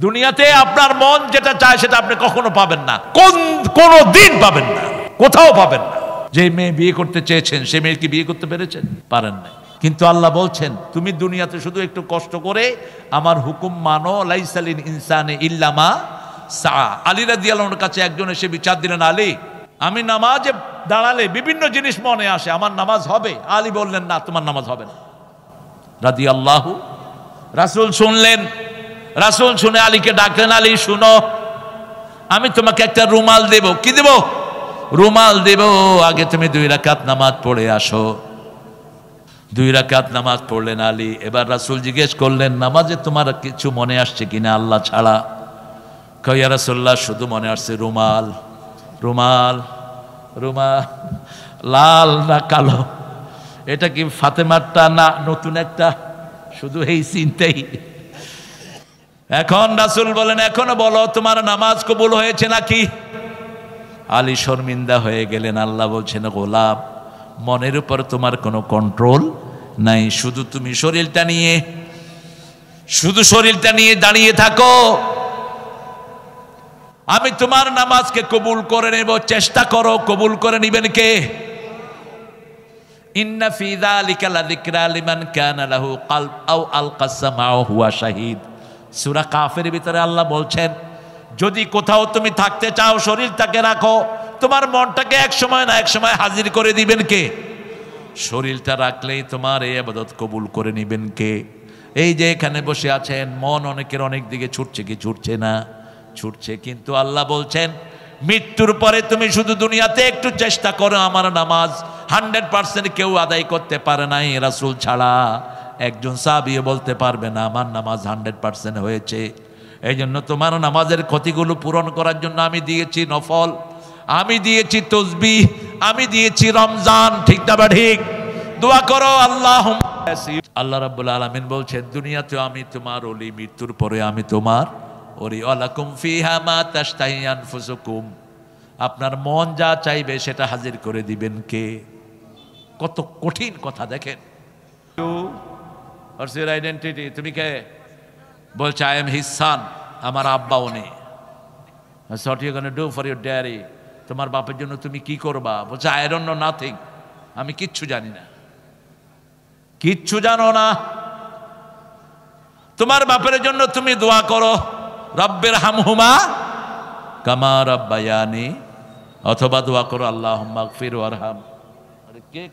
দুনিয়াতে আপনার মন যেটা চায় সেটা আপনি কখনো পাবেন না, কোনো দিন পাবেন না, কোথাও পাবেন না। যে মেয়ে বিয়ে করতে চেয়েছেন সে মেয়ে কি বিয়ে করতে পেরেছেন? পারেন না। কিন্তু আল্লাহ বলছেন তুমি দুনিয়াতে শুধু একটু কষ্ট করে আমার হুকুম মানো, লাইসালিন ইনসানে ইল্লা মা সা। আলী রাদিয়াল্লাহু আনহুর কাছে একজন এসে বিচার দিলেন, আলী আমি নামাজে দাঁড়ালে বিভিন্ন জিনিস মনে আসে, আমার নামাজ হবে? আলী বললেন না, তোমার নামাজ হবে না। রাদিয়াল্লাহু। রাসূল শুনলেন, রাসূল শুনে আলীকে ডাকলেন, আলী শুনো, আমি তোমাকে একটা রুমাল দেব। কি দেব? রুমাল দেব। আগে তুমি 2 রাকাত নামাজ পড়ে আসো। 2 রাকাত নামাজ পড়লেন আলী। এবার রাসূল জিজ্ঞেস করলেন, নামাজে তোমার কিছু মনে আসছে কিনা আল্লাহ ছাড়া? কয় ইয়া রাসূলুল্লাহ, শুধু মনে আসছে রুমাল। রুমাল, রুমাল লাল না কালো? এটা কি ফাতেমারটা না নতুন একটা? শুধু এই চিন্তাই। এখন রাসূল বলেন, এখনো বলো তোমার নামাজ কবুল হয়েছে নাকি? আলী শর্মিন্দা হয়ে গেলেন। আল্লাহ বলছেন, গোলাম মনের উপর তোমার কোনো কন্ট্রোল নাই, শুধু তুমি শরীরটা নিয়ে দাঁড়িয়ে থাকো, আমি তোমার নামাজকে কবুল করে নেব, চেষ্টা করো। কবুল করে নিবেন কে? ইন্না ফি যালিকা লাযিকরা লিমান কানা লাহু কলব আও আলকাস সামাউ হুয়া শাহীদ। সূরা কাফের ভিতরে আল্লাহ বলছেন, যদি কোথাও তুমি থাকতে চাও শরীরটাকে রাখো, তোমার মনটাকে এক সময় না এক সময় হাজির করে দিবেন কে? শরীরটা রাখলেই তোমার এই ইবাদত কবুল করে নিবেন কে? এই যে এখানে বসে আছেন, মন অনেকের অনেক দিকে ছুটছে কি ছুটছে না? ছুটছে। কিন্তু আল্লাহ বলছেন, মৃত্যুর পরে তুমি শুধু দুনিয়াতে একটু চেষ্টা করো, আমার নামাজ 100% কেউ আদায় করতে পারে নাই রাসূল ছাড়া। একজন সাহাবীও বলতে পারবে না আমার নামাজ 100% হয়েছে। এই জন্য তোমার নামাজের ক্ষতিগুলো পূরণ করার জন্য আমি দিয়েছি নফল, আমি দিয়েছি তসবিহ, আমি দিয়েছি রমজান। ঠিক না বা ঠিক? দোয়া করো আল্লাহ রাব্বুল আলামিন বলছেন, দুনিয়াতে আমি তোমার ওলি, মৃত্যুর পরে আমি তোমার ওলি। ওয়ালাকুম ফিহা মা তাশতাহি আনফুসুকুম, আপনার মন যা চাইবে সেটা হাজির করে দিবেন কে? কত কঠিন কথা দেখেন। What's your identity? তুমি কে? বলছে আই এম হিজ সান, আমার আব্বা উনি। What you gonna do for your daddy? তোমার বাপের জন্য তুমি কি করবা? বলছে আই ডোন্ট নো নাথিং, আমি কিচ্ছু জানি না। কিচ্ছু জানো না? তোমার বাপের জন্য তুমি দোয়া করো, রব্বির হামহুমা কামা রাব্বায়ানি, অথবা দোয়া করো আল্লাহুম্মা গফির ওয়ারহাম।